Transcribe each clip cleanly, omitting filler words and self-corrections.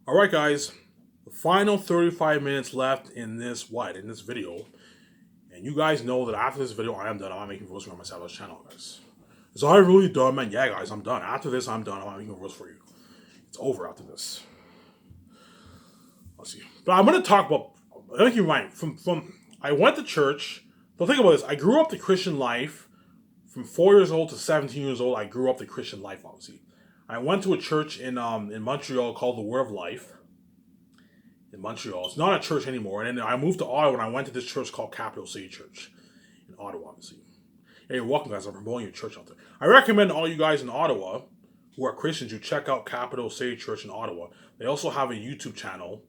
Alright guys, the final 35 minutes left in this video. And you guys know that after this video I am done. I'm not making rules for myself on this channel, guys. Is I really done, man? Yeah guys, I'm done. After this I'm done. I'm not making rules for you. It's over after this. Let's see. But I'm gonna talk about I think you might from I went to church. So think about this. I grew up the Christian life from 4 years old to 17 years old. I grew up the Christian life, obviously. I went to a church in Montreal called the Word of Life. In Montreal. It's not a church anymore. And then I moved to Ottawa and I went to this church called Capital City Church in Ottawa, obviously. Hey, you're welcome, guys. I'm promoting your church out there. I recommend all you guys in Ottawa who are Christians, you check out Capital City Church in Ottawa. They also have a YouTube channel,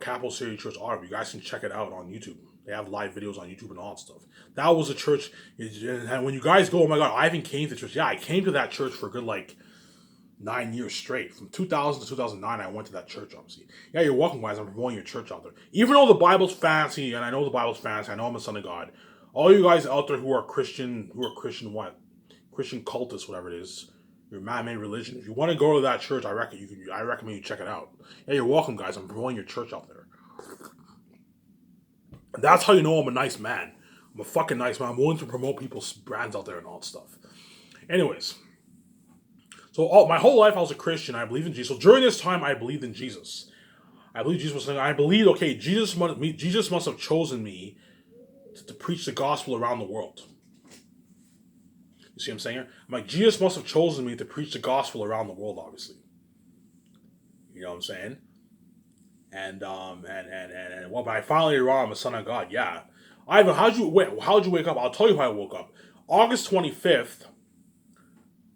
Capital City Church Ottawa. You guys can check it out on YouTube. They have live videos on YouTube and all that stuff. That was a church. And when you guys go, oh my God, I even came to church. Yeah, I came to that church for a good, 9 years straight. From 2000 to 2009, I went to that church, obviously. Yeah, you're welcome, guys. I'm promoting your church out there. Even though the Bible's fancy, and I know the Bible's fancy, I know I'm a son of God. All you guys out there who are Christian what? Christian cultists, whatever it is. Your man-made religion. If you want to go to that church, I recommend you check it out. Yeah, you're welcome, guys. I'm promoting your church out there. And that's how you know I'm a nice man. I'm a fucking nice man. I'm willing to promote people's brands out there and all that stuff. Anyways. So my whole life I was a Christian. I believed in Jesus. So during this time, I believed in Jesus. I believe Jesus was saying, I believed, okay, Jesus must have chosen me to preach the gospel around the world. You see what I'm saying? I'm like, Jesus must have chosen me to preach the gospel around the world, obviously. You know what I'm saying? And well, but I finally realized I'm a son of God. Yeah. Ivan, how'd you wake up? I'll tell you how I woke up. August 25th.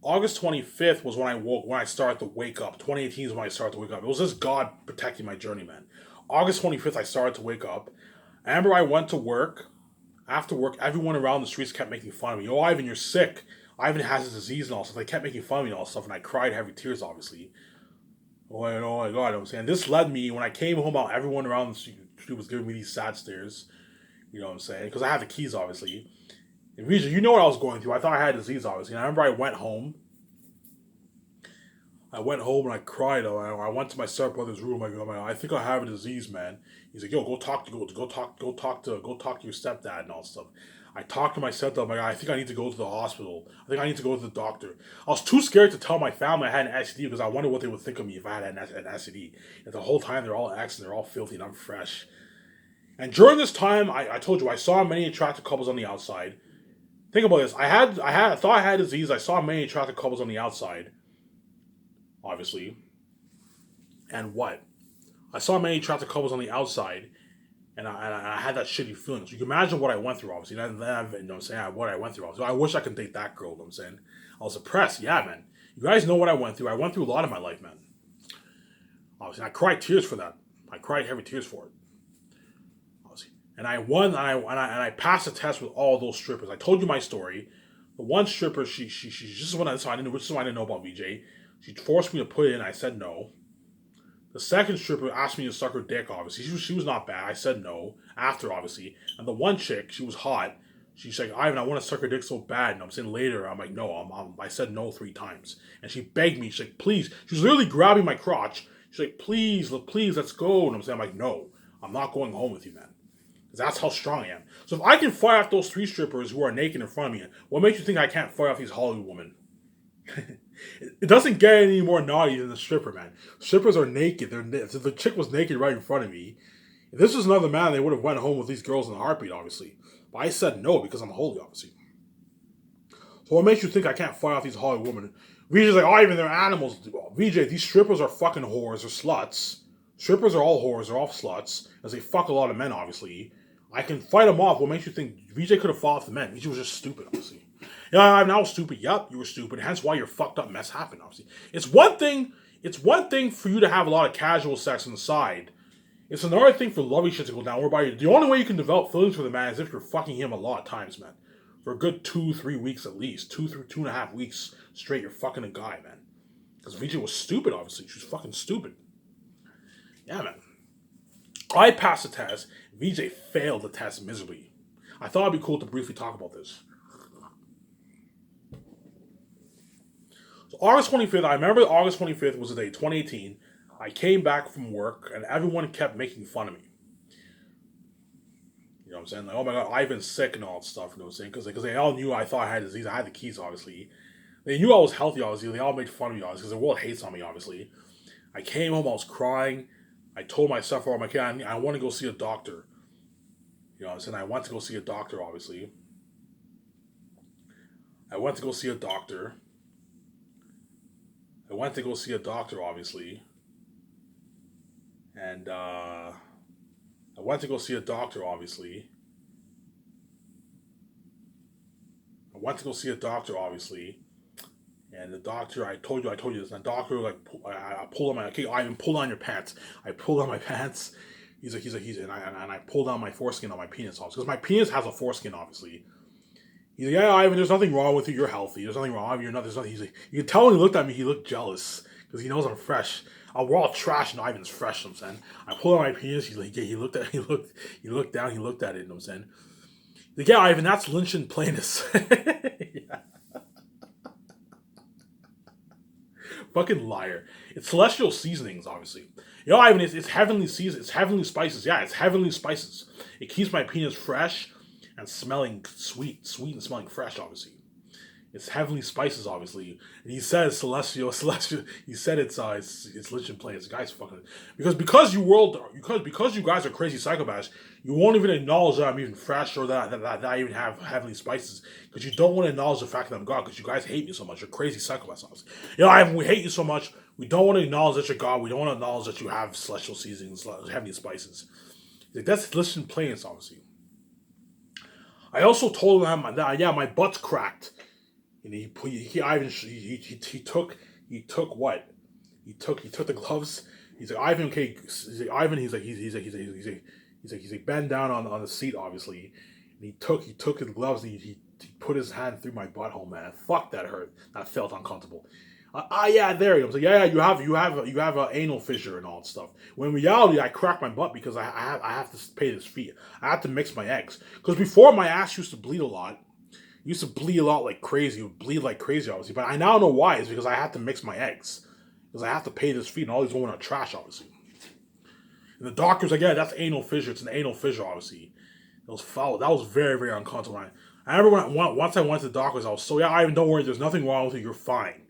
August 25th was when I started to wake up. 2018 is when I started to wake up. It was just God protecting my journey, man. August 25th, I started to wake up. I remember I went to work. After work, everyone around the streets kept making fun of me. Oh, Ivan, you're sick. Ivan has a disease and all stuff. They kept making fun of me and all stuff, and I cried heavy tears, obviously. Oh my God, you know what I'm saying? This led me, when I came home, everyone around the street was giving me these sad stares. You know what I'm saying? Because I had the keys, obviously. And Rija, you know what I was going through. I thought I had disease, obviously. And I remember I went home. And I cried. I went to my stepbrother's room. I go, I think I have a disease, man. He's like, yo, go talk to your stepdad and all that stuff. I talked to my stepdad. I think I need to go to the hospital. I think I need to go to the doctor. I was too scared to tell my family I had an STD because I wondered what they would think of me if I had an STD. And the whole time they're all ex and they're all filthy and I'm fresh. And during this time, I told you I saw many attractive couples on the outside. Think about this. I thought I had disease. I saw many attractive couples on the outside, obviously. And what? I saw many attractive couples on the outside, and I had that shitty feeling. So you can imagine what I went through, obviously. And then, you know what I'm saying? What I went through. So I wish I could date that girl, you know what I'm saying? I was depressed. Yeah, man. You guys know what I went through. I went through a lot in my life, man. Obviously, and I cried tears for that. I cried heavy tears for it. Obviously. And I won, and I passed the test with all those strippers. I told you my story. The one stripper, she just went outside. Which is why I didn't know about VJ. She forced me to put it in. I said no. The second stripper asked me to suck her dick, obviously. She was not bad. I said no. After, obviously. And the one chick, she was hot. She's like, Ivan, I want to suck her dick so bad. And I'm saying later, I'm like, no. I said no 3 times. And she begged me. She's like, please. She was literally grabbing my crotch. She's like, please, let's go. And I'm like, no. I'm not going home with you, man. Because that's how strong I am. So if I can fight off those 3 strippers who are naked in front of me, what makes you think I can't fight off these Hollywood women? It doesn't get any more naughty than the stripper, man. Strippers are naked. The chick was naked right in front of me. If this was another man, they would have went home with these girls in a heartbeat, obviously. But I said no because I'm holy, obviously. So what makes you think I can't fight off these Hollywood women? VJ's like, oh, even they're animals. VJ, these strippers are fucking whores or sluts. Strippers are all whores, they're all sluts. As they fuck a lot of men, obviously. I can fight them off. What makes you think VJ could have fought off the men? VJ was just stupid, obviously. Yeah, I'm now stupid. Yup, you were stupid. Hence why your fucked up mess happened, obviously. It's one thing for you to have a lot of casual sex on the side. It's another thing for lovey shit to go down. Whereby the only way you can develop feelings for the man is if you're fucking him a lot of times, man. For a good 2-3 weeks at least. 2.5 weeks straight, you're fucking a guy, man. Because VJ was stupid, obviously. She was fucking stupid. Yeah, man. I passed the test. VJ failed the test miserably. I thought it'd be cool to briefly talk about this. So August 25th, I remember August 25th was the day, 2018. I came back from work and everyone kept making fun of me. You know what I'm saying? Like, oh my god, Ivan's sick and all that stuff. You know what I'm saying? Because they all knew I thought I had disease. I had the keys, obviously. They knew I was healthy, obviously. They all made fun of me, obviously, because the world hates on me, obviously. I came home, I was crying. I told myself, oh my god, I want to go see a doctor. You know what I'm saying? I went to go see a doctor, obviously. I went to go see a doctor. I went to go see a doctor, obviously. And I went to go see a doctor, obviously. I went to go see a doctor, obviously. And the doctor, I told you this. And the doctor, like, I pulled on my, okay, Ivan, pull on your pants. I pulled on my pants. And I pulled down my foreskin on my penis, obviously. Because my penis has a foreskin, obviously. He's like, yeah, Ivan, there's nothing wrong with you. You're healthy. There's nothing wrong. You're not, there's nothing. He's like, you can tell when he looked at me, he looked jealous. Because he knows I'm fresh. We're all trash and Ivan's fresh, you know what I'm saying? I pulled on my penis. He's like, yeah, he looked down, he looked at it, you know what I'm saying? He's like, yeah, Ivan, that's Lynch and Plainus. Yeah. Fucking liar. It's celestial seasonings, obviously. You know, Ivan, it's heavenly season. It's heavenly spices. Yeah, it's heavenly spices. It keeps my penis fresh and smelling sweet and smelling fresh, obviously. It's heavenly spices, obviously. And he says celestial. He said it's Lich and Play. It's guy's fucking because you guys are crazy psychopaths. You won't even acknowledge that I'm even fresh or that I even have heavenly spices because you don't want to acknowledge the fact that I'm God because you guys hate me so much. You're crazy psychopaths. Obviously. You know, Ivan, we hate you so much. We don't want to acknowledge that you're God. We don't want to acknowledge that you have celestial seasonings, heavenly spices. Like, that's Lich and Play, obviously. I also told him that yeah, my butt's cracked. And he took what? He took the gloves. He's like, Ivan, okay. He's like bend down on the seat, obviously. And he took his gloves and he put his hand through my butthole, man. Fuck, that hurt. That felt uncomfortable. Yeah, there he was. Like, yeah, you have an anal fissure and all that stuff. When in reality, I cracked my butt because I have to pay this fee. I have to mix my eggs because before my ass used to bleed a lot. Used to bleed a lot like crazy. It would bleed like crazy, obviously. But I now know why. It's because I have to mix my eggs. Because I have to pay this fee, and all these women are trash, obviously. And the doctor's like, yeah, that's anal fissure. It's an anal fissure, obviously. It was foul. That was very, very uncomfortable. I remember once I went to the doctor's, I was so, yeah, Ivan, don't worry. There's nothing wrong with you. You're fine.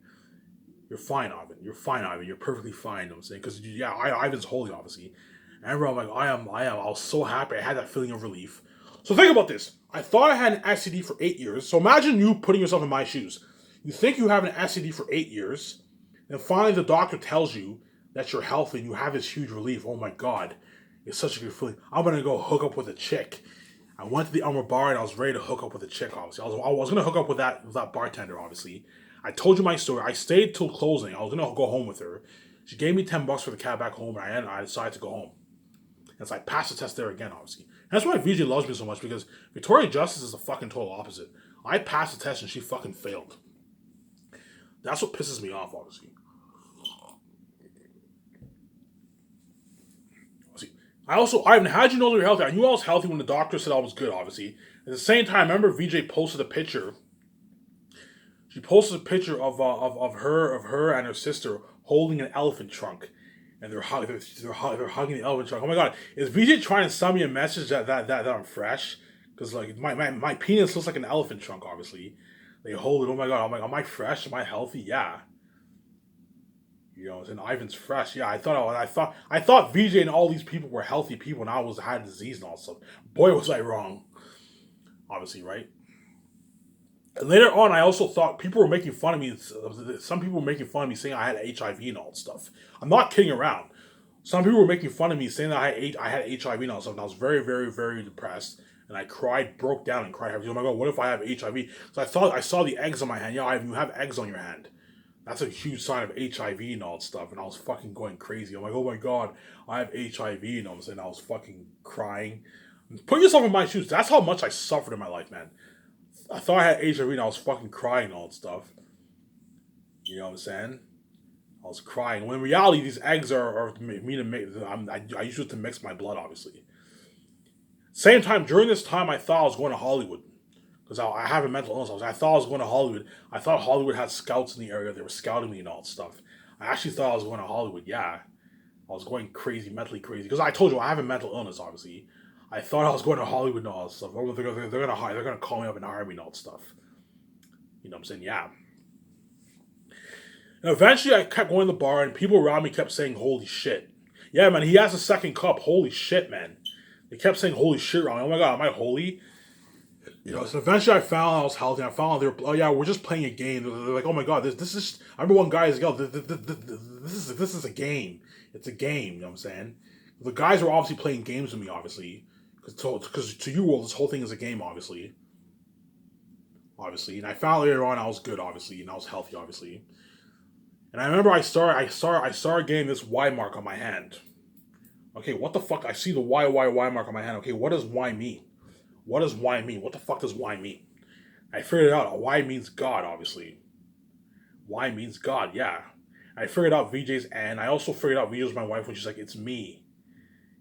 You're fine, Ivan. You're fine, Ivan. You're perfectly fine, you know what I'm saying? Because, yeah, Ivan's holy, obviously. And I remember I'm like, I was so happy. I had that feeling of relief. So think about this. I thought I had an STD for 8 years. So imagine you putting yourself in my shoes. You think you have an STD for 8 years, and finally the doctor tells you that you're healthy and you have this huge relief. Oh my God, it's such a good feeling. I'm gonna go hook up with a chick. I went to the Umber bar and I was ready to hook up with a chick. Obviously, I was gonna hook up with that bartender. Obviously, I told you my story. I stayed till closing. I was gonna go home with her. She gave me $10 for the cab back home, and I decided to go home. And so I passed the test there again, obviously. And that's why VJ loves me so much, because Victoria Justice is the fucking total opposite. I passed the test and she fucking failed. That's what pisses me off, obviously. Ivan, how'd you know you were healthy? I knew I was healthy when the doctor said I was good, obviously. At the same time, I remember VJ posted a picture. She posted a picture of her and her sister holding an elephant trunk. And they're hugging the elephant trunk. Oh my God, is VJ trying to send me a message that I'm fresh? Because like my penis looks like an elephant trunk. Obviously, they hold it. Oh my God, I'm like, am I fresh? Am I healthy? Yeah. You know, and Ivan's fresh. Yeah, I thought VJ and all these people were healthy people, and I had disease and all stuff. Boy, was I wrong. Obviously, right? And later on, I also thought people were making fun of me. Some people were making fun of me saying I had HIV and all that stuff. I'm not kidding around. Some people were making fun of me saying that I had HIV and all that stuff. And I was very, very, very depressed. And I cried, broke down and cried. Oh my God, what if I have HIV? So I saw the eggs on my hand. Yeah, you have eggs on your hand. That's a huge sign of HIV and all that stuff. And I was fucking going crazy. I'm like, oh my God, I have HIV and all that stuff. And I was fucking crying. Put yourself in my shoes. That's how much I suffered in my life, man. I thought I had HIV and I was fucking crying and all that stuff. You know what I'm saying? I was crying. When in reality, these eggs are me to make. I use it to mix my blood, obviously. Same time, during this time, I thought I was going to Hollywood. Because I have a mental illness. I thought I was going to Hollywood. I thought Hollywood had scouts in the area. They were scouting me and all that stuff. I actually thought I was going to Hollywood, yeah. I was going crazy, mentally crazy. Because I told you, I have a mental illness, obviously. I thought I was going to Hollywood and all that stuff. Oh, they're gonna call me up and hire me and all that stuff. You know what I'm saying? Yeah. And eventually I kept going to the bar and people around me kept saying, holy shit. Yeah, man, he has a second cup. Holy shit, man. They kept saying holy shit around me. Oh my god, am I holy? You know, so eventually I found I was healthy. I found they were, oh yeah, we're just playing a game. They're like, oh my god, this is. I remember one guy is like, oh, this is a game. It's a game. You know what I'm saying? The guys were obviously playing games with me, obviously, because to you, well, this whole thing is a game, obviously. Obviously, and I found later on I was good, obviously, and I was healthy, obviously. And I remember I started getting this Y mark on my hand. Okay, what the fuck? I see the Y mark on my hand. Okay, what does Y mean? What does Y mean? What the fuck does Y mean? I figured it out. Y means God, obviously. Y means God, yeah. I figured out VJ's and I also figured out VJ's my wife when she's like, it's me.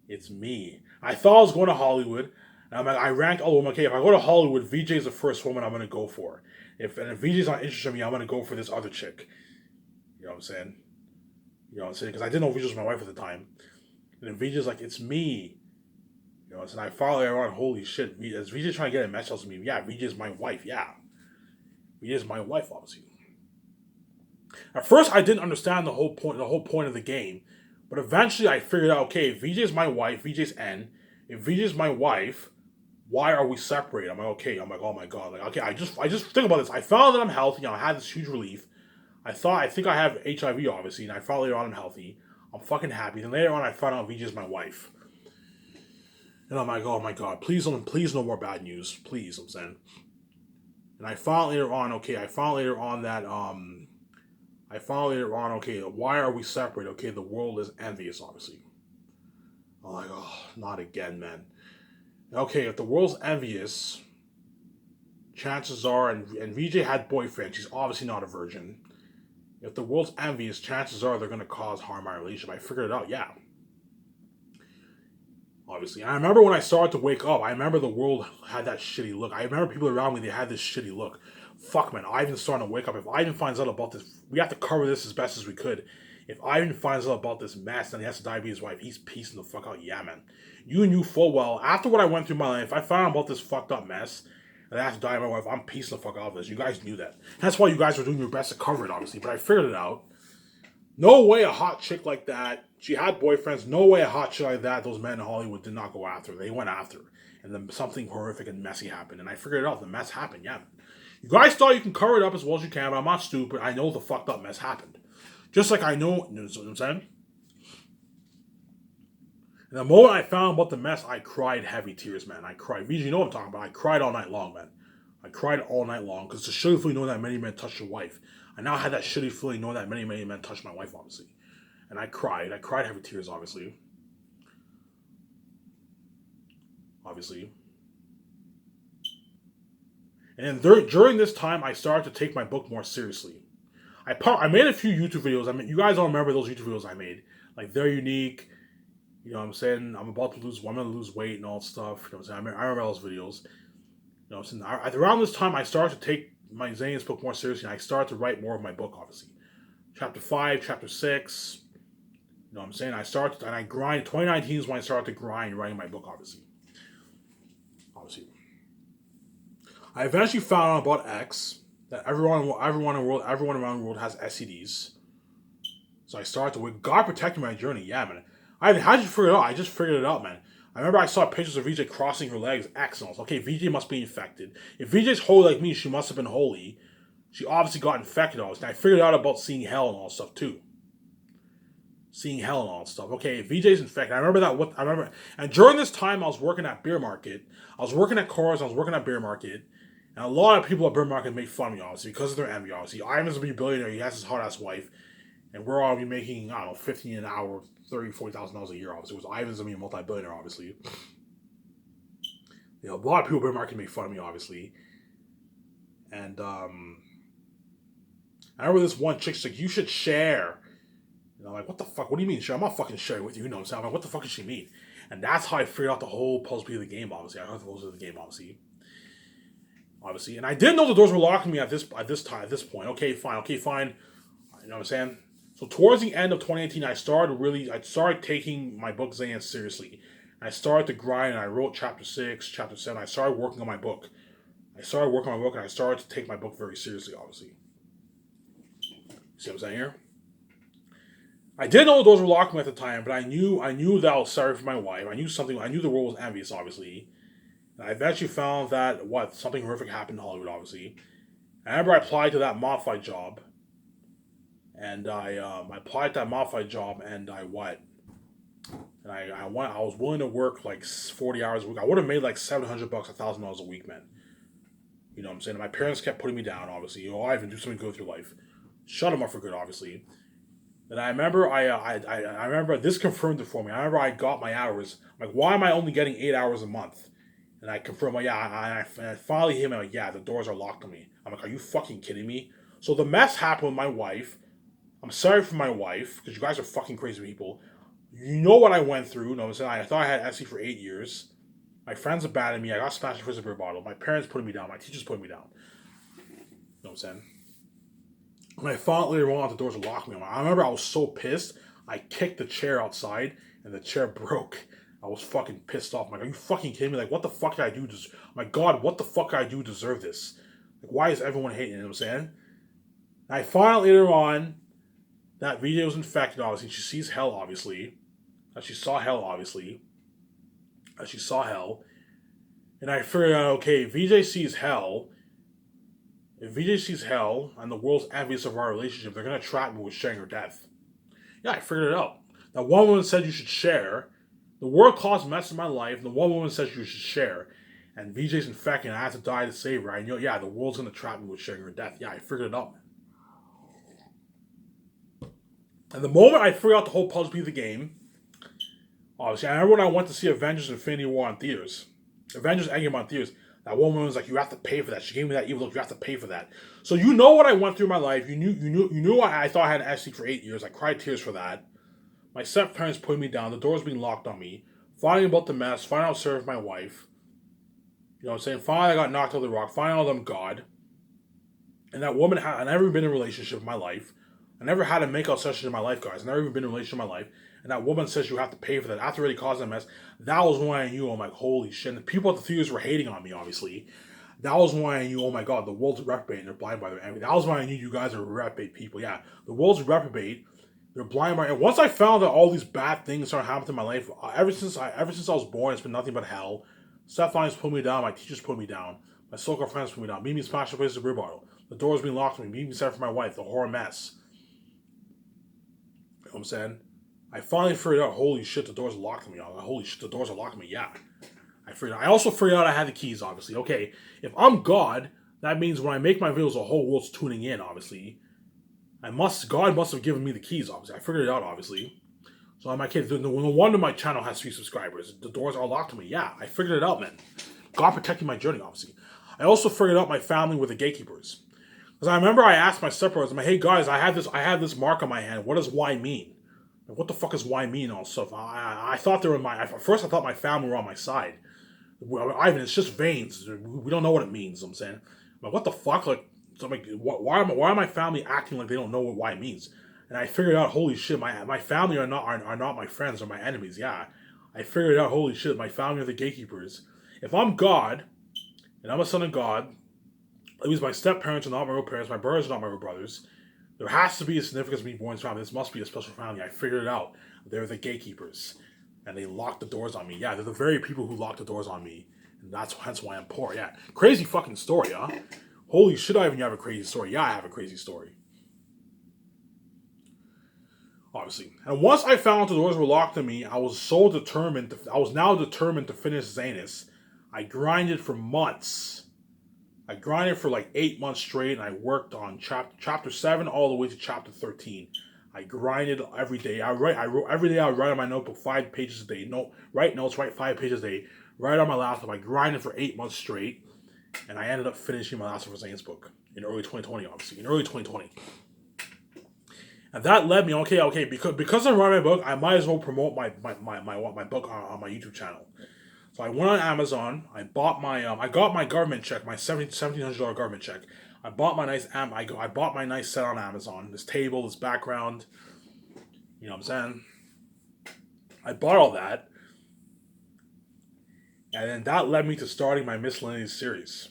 It's me. I thought I was going to Hollywood. And I'm like, I ranked all of them. Okay, if I go to Hollywood, VJ's the first woman I'm going to go for. If VJ's not interested in me, I'm going to go for this other chick. You know what I'm saying? You know what I'm saying? Because I didn't know VJ was my wife at the time. And then VJ's like, it's me. You know, and I follow her on, holy shit, is VJ trying to get a message to me? Yeah, VJ is my wife, yeah. VJ is my wife, obviously. At first, I didn't understand the whole point of the game. But eventually, I figured out, okay, if VJ is my wife, VJ's N. If VJ is my wife, why are we separated? I'm like, okay. I'm like, oh my god. Like, okay, I just think about this. I found that I'm healthy. I had this huge relief. I think I have HIV, obviously, and I found later on I'm healthy. I'm fucking happy. Then later on, I found out VJ is my wife. And I'm like, oh my god, please no more bad news. Please, I'm saying. And I found later on, okay, why are we separated? Okay, the world is envious, obviously. I'm like, oh, not again, man. Okay, if the world's envious, chances are, and VJ had boyfriend, she's obviously not a virgin. If the world's envious, chances are they're going to cause harm in my relationship. I figured it out, yeah. Obviously. And I remember when I started to wake up, I remember the world had that shitty look. I remember people around me, they had this shitty look. Fuck, man, Ivan's starting to wake up. If Ivan finds out about this, we have to cover this as best as we could. If Ivan finds out about this mess, then he has to die be his wife. He's piecing the fuck out. Yeah, man. You knew full well, after what I went through in my life, if I found out about this fucked up mess, and I have to die my wife, I'm piecing the fuck out of this. You guys knew that. That's why you guys were doing your best to cover it, obviously. But I figured it out. No way a hot chick like that. She had boyfriends. No way a hot chick like that. Those men in Hollywood did not go after her. They went after her. And then something horrific and messy happened. And I figured it out. The mess happened. Yeah. You guys thought you can cover it up as well as you can, but I'm not stupid. I know the fucked up mess happened. Just like I know, you know what I'm saying? And the moment I found about the mess, I cried heavy tears, man. I cried. You know what I'm talking about. I cried all night long, man. I cried all night long because it's a shitty feeling knowing that many men touched your wife. I now had that shitty feeling knowing that many men touched my wife, obviously. And I cried. I cried heavy tears, obviously. Obviously. And then during this time, I started to take my book more seriously. I made a few YouTube videos. I mean, you guys don't remember those YouTube videos I made. Like, they're unique. You know what I'm saying? I'm going to lose weight and all that stuff. You know what I'm saying? I remember those videos. You know what I'm saying? Around this time, I started to take my Miscellaneous book more seriously, and I started to write more of my book, obviously. Chapter 5, Chapter 6. You know what I'm saying? I grind. 2019 is when I started to grind writing my book, obviously. I eventually found out about X, that everyone around the world has STDs. So I started to, God protected my journey, yeah, man. How did you figure it out? I just figured it out, man. I remember I saw pictures of VJ crossing her legs, X, and I was like, okay, VJ must be infected. If VJ's holy like me, she must have been holy. She obviously got infected all this. And I figured out about seeing hell and all that stuff, too. Seeing hell and all that stuff. Okay, if VJ's infected, I remember, and during this time, I was working at Beer Market. I was working at Coors, I was working at Beer Market. And a lot of people at Beer Market made fun of me, obviously, because of their envy, obviously. Ivan's gonna be a billionaire, he has his hot-ass wife. And we're all be making, I don't know, $15 an hour, $30,000, $40,000 a year, obviously. Ivan's gonna be a multi-billionaire, obviously. You know, a lot of people at Beer Market make fun of me, obviously. And, I remember this one chick, she's like, you should share. And I'm like, what the fuck? What do you mean share? I'm not fucking sharing with you, you know what I'm saying? I'm like, what the fuck does she mean? And that's how I figured out the whole puzzle piece of the game, obviously. I heard the puzzle of the game, obviously. And I didn't know the doors were locking me at this point. Okay, fine. You know what I'm saying? So towards the end of 2018, I started taking my book Xana's seriously. I started to grind, and I wrote chapter 6, chapter 7. I started working on my book. And I started to take my book very seriously, obviously. See what I'm saying here? I didn't know the doors were locked at the time, but I knew that I was sorry for my wife. I knew the world was envious, obviously. And I eventually found that something horrific happened in Hollywood, obviously. I remember I applied to that modified job, and I applied to that modified job, and I what? And I went. I was willing to work like 40 hours a week. I would have made like $700, $1,000 a week, man. You know what I'm saying? And my parents kept putting me down, obviously. Ivan, do something good with your life. Shut them up for good, obviously. And I remember I remember this confirmed it for me. I remember I got my hours. I'm like, why am I only getting 8 hours a month? And I confirmed, like, and I finally hit him. I'm like, yeah, the doors are locked on me. I'm like, are you fucking kidding me? So the mess happened with my wife. I'm sorry for my wife, because you guys are fucking crazy people. You know what I went through. You know what I'm saying? I thought I had SC for 8 years. My friends abandoned me. I got smashed with a beer bottle. My parents put me down. My teachers put me down. You know what I'm saying? When I found out later on the doors were locked me, I remember I was so pissed. I kicked the chair outside, and the chair broke. I was fucking pissed off. I'm like, are you fucking kidding me? Like, what the fuck did I do? My God, what the fuck did I do to deserve this? Like, why is everyone hating? You know what I'm saying? And I found out later on that VJ was infected, obviously. She sees hell, obviously. That she saw hell, obviously. That she saw hell. And I figured out, okay, VJ sees hell. If VJ sees hell and the world's envious of our relationship, they're going to trap me with sharing her death. Yeah, I figured it out. Now, one woman said you should share. The world caused mess in my life, and the one woman says you should share. And VJ's infected, and I have to die to save her. I know, yeah, the world's going to trap me with sharing her death. Yeah, I figured it out, man. And the moment I figured out the whole puzzle piece of the game, obviously, I remember when I went to see Avengers Infinity War on theaters. Avengers Endgame on theaters. That woman was like, "You have to pay for that." She gave me that evil look. You have to pay for that. So you know what I went through in my life. You knew. I thought I had an SC for 8 years. I cried tears for that. My step parents put me down. The doors being locked on me. Finding about the mess. Finding out serve my wife. You know what I'm saying? Finally, I got knocked out of the rock. Finding out I'm God. And that woman, I never been in a relationship in my life. I never had a makeout session in my life, guys. I never even been in a relationship in my life. And that woman says you have to pay for that. After already causing a mess, that was when I knew, I'm like, holy shit. And the people at the theaters were hating on me, obviously. That was when I knew, oh my God, the world's reprobate and they're blind by their envy. That was when I knew you guys are reprobate people. Yeah, the world's reprobate. They're blind by. And once I found that all these bad things started happening in my life, ever since I was born, it's been nothing but hell. Stephani's put me down. My teachers put me down. My so-called friends put me down. Mimi smashed the place of a beer bottle. The doors being locked on me. Mimi said for my wife. The horror mess. You know what I'm saying? I finally figured out, holy shit, the doors are locked on me. Holy shit, the doors are locked on me. Yeah. I also figured out I had the keys, obviously. Okay, if I'm God, that means when I make my videos, the whole world's tuning in, obviously. God must have given me the keys, obviously. I figured it out, obviously. So I'm like, hey, no wonder my channel has 3 subscribers. The doors are locked to me. Yeah, I figured it out, man. God protecting my journey, obviously. I also figured out my family with the gatekeepers. Because I remember I asked my stepbrothers, I'm like, hey guys, I have this mark on my hand. What does Y mean? Like, what the fuck does Y mean and all stuff? I thought they were at first I thought my family were on my side. Well, Ivan, it's just veins. We don't know what it means. I'm saying, but what the fuck? Like, so I'm like, why are my family acting like they don't know what Y means? And I figured out, holy shit, my family are not my friends or my enemies. Yeah, I figured out, holy shit, my family are the gatekeepers. If I'm God, and I'm a son of God, at least my step parents are not my real parents. My brothers are not my real brothers. There has to be a significance of me born in this family. This must be a special family. I figured it out. They're the gatekeepers. And they locked the doors on me. Yeah, they're the very people who locked the doors on me. And that's hence why I'm poor. Yeah. Crazy fucking story, huh? Holy shit, I even have a crazy story. Yeah, I have a crazy story. Obviously. And once I found the doors were locked on me, I was now determined to finish Xana's. I grinded for months. I grinded for like 8 months straight, and I worked on chapter 7 all the way to chapter 13. I grinded every day. I wrote every day. I would write on my notebook 5 pages a day. Write notes, write 5 pages a day. Write on my laptop. I grinded for 8 months straight, and I ended up finishing my last of Zane's book in early 2020. Obviously, in early 2020, and that led me okay because I'm writing my book, I might as well promote my book on my YouTube channel. So I went on Amazon. I bought I got my government check, my $1,700 government check. I bought my nice set on Amazon. This table, this background. You know what I'm saying? I bought all that, and then that led me to starting my Miscellaneous series,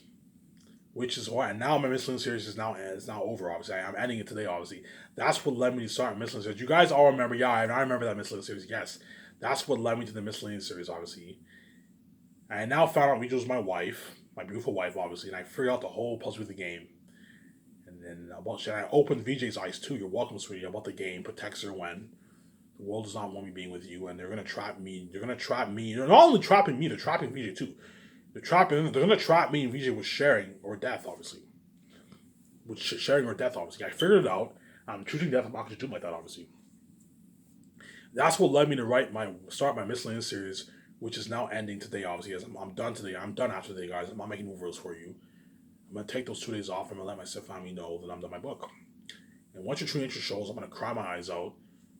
which is why now my Miscellaneous series is now over. Obviously, I'm ending it today. Obviously, that's what led me to start Miscellaneous series. You guys all remember? Yeah, I remember that Miscellaneous series. Yes, that's what led me to the Miscellaneous series. Obviously, I now found out Rachel was my wife, my beautiful wife, obviously, and I figured out the whole puzzle of the game. And then about shit, I opened VJ's eyes too. You're welcome, sweetie. About the game, protects her when the world does not want me being with you, and they're gonna trap me. They're gonna trap me. They're not only trapping me, they're trapping VJ too. They're gonna trap me and VJ with sharing or death, obviously. With sharing or death, obviously. I figured it out. I'm choosing death. I'm not gonna do like that, obviously. That's what led me to start my Miscellaneous series, which is now ending today. Obviously, as I'm done today. I'm done after today, guys. I'm not making more videos for you. I'm gonna take those 2 days off. I'm gonna let my family know that I'm done my book. And once your true nature shows, I'm gonna cry my eyes out,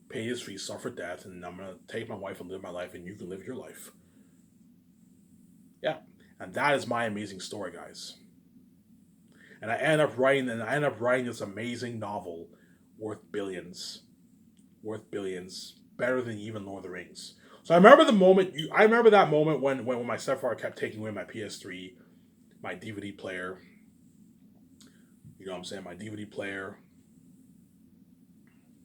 pay his fee, suffer death, and I'm gonna take my wife and live my life, and you can live your life. Yeah, and that is my amazing story, guys. And I end up writing this amazing novel worth billions, better than even Lord of the Rings. So I remember that moment when my stepfather kept taking away my PS3, my DVD player. You know what I'm saying? My DVD player,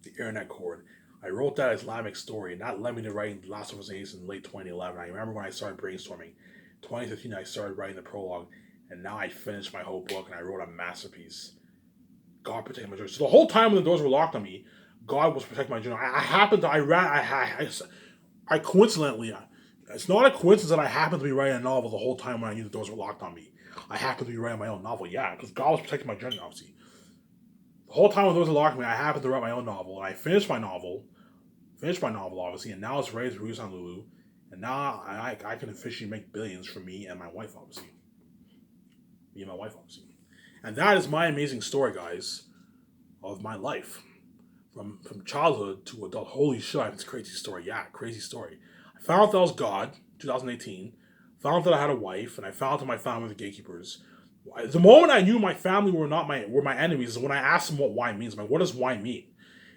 the internet cord. I wrote that Islamic story, and that led me to writing The Last of Us Ace in late 2011. I remember when I started brainstorming. 2015, I started writing the prologue, and now I finished my whole book, and I wrote a masterpiece. God protect my journey. So the whole time when the doors were locked on me, God was protecting my journey. I happened to, I ran, I coincidentally, it's not a coincidence that I happened to be writing a novel the whole time when I knew the doors were locked on me. I happened to be writing my own novel, yeah, because God was protecting my journey, obviously. The whole time when the doors were locked on me, I happened to write my own novel, and I finished my novel, obviously, and now it's ready to release on Lulu, and now I can officially make billions for me and my wife, obviously. Me and my wife, obviously. And that is my amazing story, guys, of my life. From childhood to adult. Holy shit, I have this crazy story. Yeah, crazy story. I found out that I was God, 2018. Found out that I had a wife, and I found out that my family were the gatekeepers. The moment I knew my family were my enemies is when I asked them what wine means. I'm like, what does wine mean?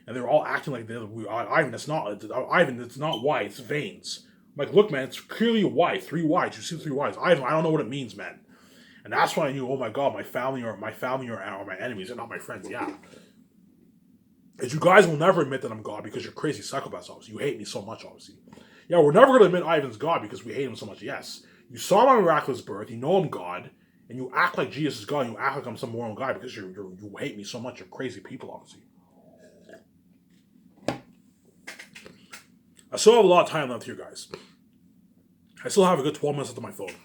And they were all acting like Ivan. It's not Y. It's veins. I'm like, look, man, it's clearly a Y. 3 Ys. You see the 3 Ys. Ivan, I don't know what it means, man. And that's when I knew, oh my god, my family are my enemies. They're not my friends. Yeah. Is you guys will never admit that I'm God because you're crazy psychopaths, obviously. You hate me so much, obviously. Yeah, we're never going to admit Ivan's God because we hate him so much. Yes. You saw my miraculous birth, you know I'm God, and you act like Jesus is God, and you act like I'm some moral guy because you hate me so much. You're crazy people, obviously. I still have a lot of time left here, guys. I still have a good 12 minutes left on my phone.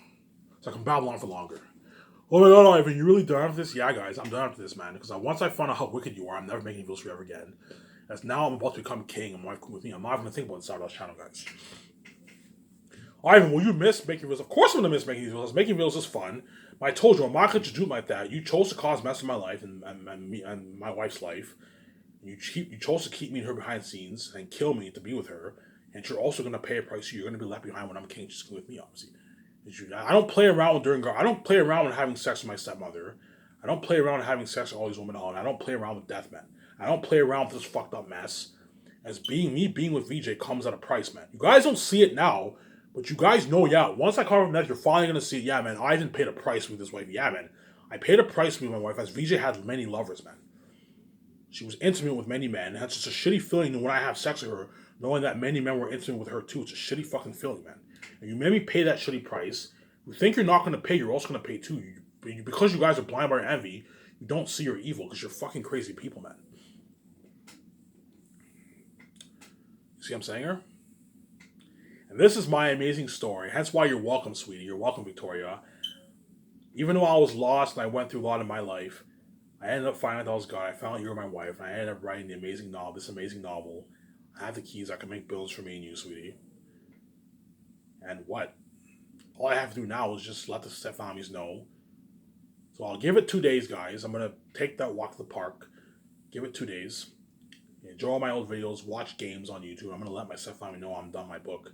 So I can babble on for longer. Oh my god, Ivan, you really done after this? Yeah, guys, I'm done after this, man. Because once I find out how wicked you are, I'm never making videos for you ever again. As now I'm about to become king, and my wife with me. I'm not even going to think about the Star Wars channel, guys. Ivan, will you miss making videos? Of course I'm going to miss making videos. Making videos is fun. But I told you, I'm not going to do it like that. You chose to cause mess in my life and my wife's life. You chose to keep me and her behind the scenes and kill me to be with her. And you're also going to pay a price. You're going to be left behind when I'm king, just with me, obviously. I don't play around I don't play around with having sex with my stepmother. I don't play around with having sex with all these women on. I don't play around with death, man. I don't play around with this fucked up mess. As being with VJ comes at a price, man. You guys don't see it now, but you guys know, yeah. Once I call from that, you're finally gonna see it. Yeah, man. I didn't pay the price with this wife. Yeah, man. I paid a price with my wife as VJ had many lovers, man. She was intimate with many men. That's just a shitty feeling when I have sex with her, knowing that many men were intimate with her too. It's a shitty fucking feeling, man. And you made me pay that shitty price. You think you're not going to pay, you're also going to pay too. Because you guys are blind by your envy, you don't see your evil because you're fucking crazy people, man. You see what I'm saying here? And this is my amazing story. Hence why you're welcome, sweetie. You're welcome, Victoria. Even though I was lost and I went through a lot in my life, I ended up finding out I was God. I found out you were my wife, and I ended up writing this amazing novel. I have the keys. I can make bills for me and you, sweetie. And what? All I have to do now is just let the step families know. So I'll give it 2 days, guys. I'm going to take that walk to the park. Give it 2 days. Enjoy all my old videos. Watch games on YouTube. I'm going to let my step family know I'm done my book.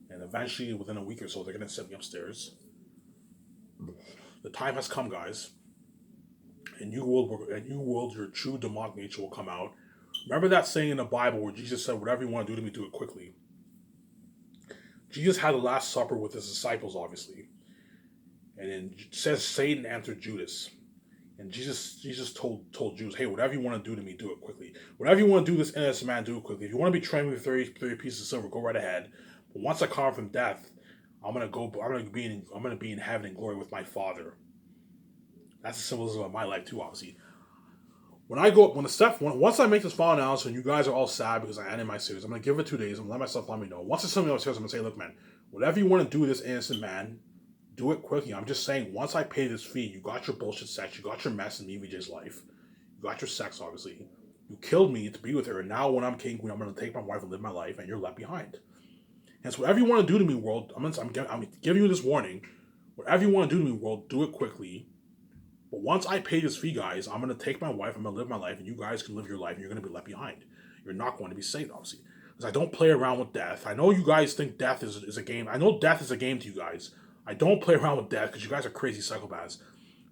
And eventually, within a week or so, they're going to send me upstairs. The time has come, guys. A new world, your true demonic nature will come out. Remember that saying in the Bible where Jesus said, "Whatever you want to do to me, do it quickly." Jesus had the Last Supper with his disciples, obviously, and then it says Satan entered Judas. And Jesus told Jews, hey, whatever you want to do to me, do it quickly. Whatever you want to do this innocent man, do it quickly. If you want to be trained with 30 pieces of silver, go right ahead. But once I come from death, I'm gonna be in heaven in glory with my Father. That's the symbolism of my life too, obviously. When I go up, once I make this final announcement, you guys are all sad because I ended my series. I'm gonna give it 2 days. I'm gonna let myself let me know. Once it's something upstairs, I'm gonna say, look, man, whatever you want to do this innocent man, do it quickly. I'm just saying, once I pay this fee, you got your bullshit sex, you got your mess in EVJ's life, you got your sex, obviously. You killed me to be with her, and now when I'm king queen, I'm gonna take my wife and live my life, and you're left behind. And so whatever you want to do to me, world, I'm giving you this warning. Whatever you want to do to me, world, do it quickly. But once I pay this fee, guys, I'm gonna take my wife, I'm gonna live my life, and you guys can live your life, and you're gonna be left behind. You're not going to be saved, obviously. Because I don't play around with death. I know you guys think death is a game. I know death is a game to you guys. I don't play around with death because you guys are crazy psychopaths.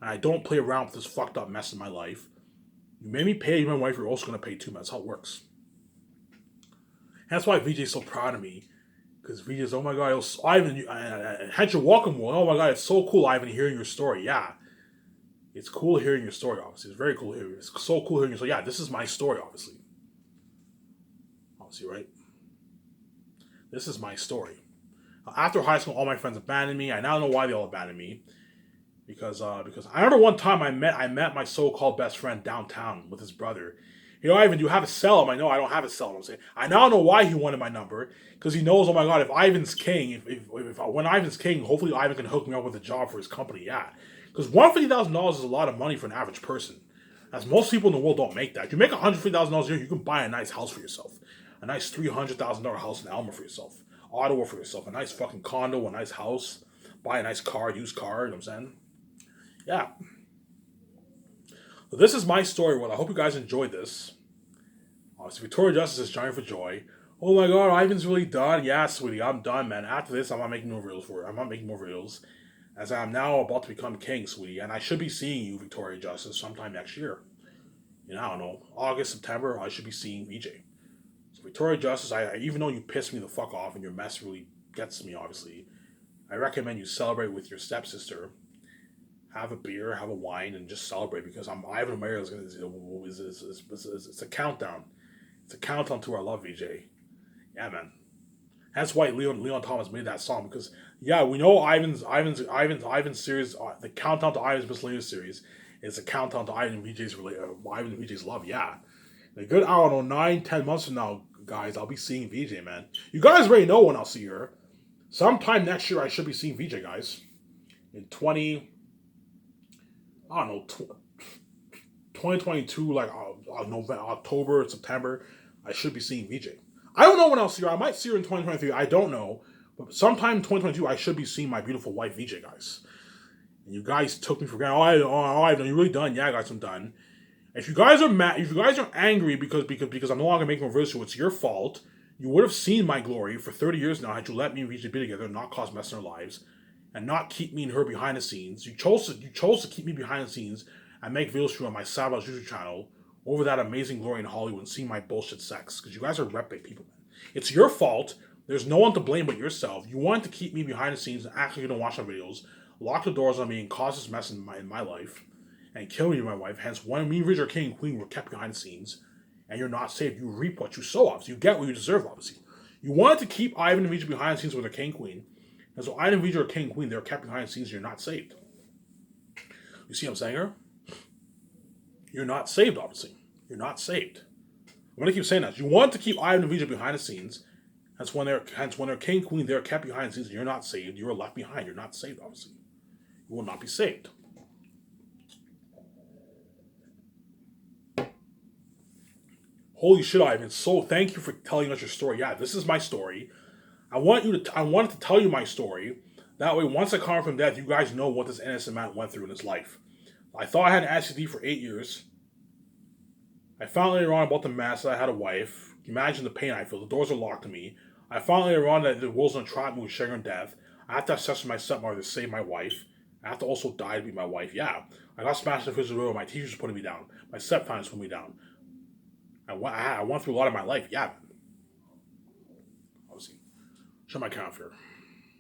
And I don't play around with this fucked up mess in my life. You made me pay my wife, you're also going to pay too. That's how it works. And that's why VJ's so proud of me. Because VJ's, oh my God, Ivan, had your welcome world. Oh my God, it's so cool, Ivan, hearing your story. Yeah. It's cool hearing your story, obviously. It's very cool hearing. It's so cool hearing your story. Yeah, this is my story, obviously. Obviously, right? This is my story. After high school, all my friends abandoned me. I now know why they all abandoned me. Because I remember one time I met my so-called best friend downtown with his brother. You know, Ivan, do you have a cell? I know I don't have a cell. I'm saying I now know why he wanted my number because he knows. Oh my God, if Ivan's king, when Ivan's king, hopefully Ivan can hook me up with a job for his company. Yeah, because $150,000 is a lot of money for an average person. As most people in the world don't make that. If you make $150,000 a year, you can buy a nice house for yourself, a nice $300,000 house in Alma for yourself, Ottawa for yourself, a nice fucking condo, a nice house, buy a nice car, used car. You know what I'm saying? Yeah. So this is my story. Well, I hope you guys enjoyed this. So Victoria Justice is trying for joy. Oh my God, Ivan's really done. Yeah, sweetie, I'm done, man. After this, I'm not making more reels for it. I'm not making more reels, as I'm now about to become king, sweetie, and I should be seeing you, Victoria Justice, sometime next year. You know, I don't know, August, September. I should be seeing VJ. So Victoria Justice, even though you piss me the fuck off and your mess really gets to me, obviously, I recommend you celebrate with your stepsister. Have a beer, have a wine, and just celebrate because Ivan Mayer is going to. It's a countdown. It's a countdown to our love, VJ. Yeah, man. That's why Leon Thomas made that song because yeah, we know Ivan's series, the countdown to Ivan's Miscellaneous series is a countdown to Ivan and VJ's love. Yeah, a good I don't know 9-10 months from now, guys, I'll be seeing VJ, man. You guys already know when I'll see her. Sometime next year, I should be seeing VJ, guys. In 2022, like November, October, September, I should be seeing VJ. I don't know when I'll see her. I might see her in 2023. I don't know. But sometime in 2022, I should be seeing my beautiful wife, VJ, guys. And you guys took me for granted. You're really done. Yeah, guys, I'm done. If you guys are mad, if you guys are angry because I'm no longer making a video, it's your fault. You would have seen my glory for 30 years now had you let me and VJ be together and not cause mess in our lives and not keep me and her behind the scenes. You chose to keep me behind the scenes and make videos for you on my Sabbath YouTube channel over that amazing glory in Hollywood and seeing my bullshit sex. Because you guys are reprobate people, man. It's your fault. There's no one to blame but yourself. You wanted to keep me behind the scenes and actually don't watch my videos, lock the doors on me and cause this mess in my life, and kill me and my wife. Hence, when me and Ridge, our king and queen, were kept behind the scenes, and you're not saved, you reap what you sow, obviously. You get what you deserve, obviously. You wanted to keep Ivan and Vijay behind the scenes with their king and queen, and so Ivan and Vijay are king and queen, they're kept behind the scenes, and you're not saved. You see what I'm saying here? You're not saved, obviously. You're not saved. I'm going to keep saying that. You want to keep Ivan and Vijay behind the scenes, hence when they're king and queen, they're kept behind the scenes, and you're not saved. You are left behind. You're not saved, obviously. You will not be saved. Holy shit, Ivan. So thank you for telling us your story. Yeah, this is my story. I wanted to tell you my story. That way, once I come from death, you guys know what this innocent man went through in his life. I thought I had an STD for 8 years. I found later on about the mess that I had a wife. Imagine the pain I feel. The doors are locked to me. I found later on that the world's gonna trap me with sugar and death. I have to have sex with my stepmother to save my wife. I have to also die to be my wife. Yeah. I got smashed in the physical room. My teachers putting me down. My stepfather's putting me down. I went through a lot of my life. Yeah, obviously. Shut my count here.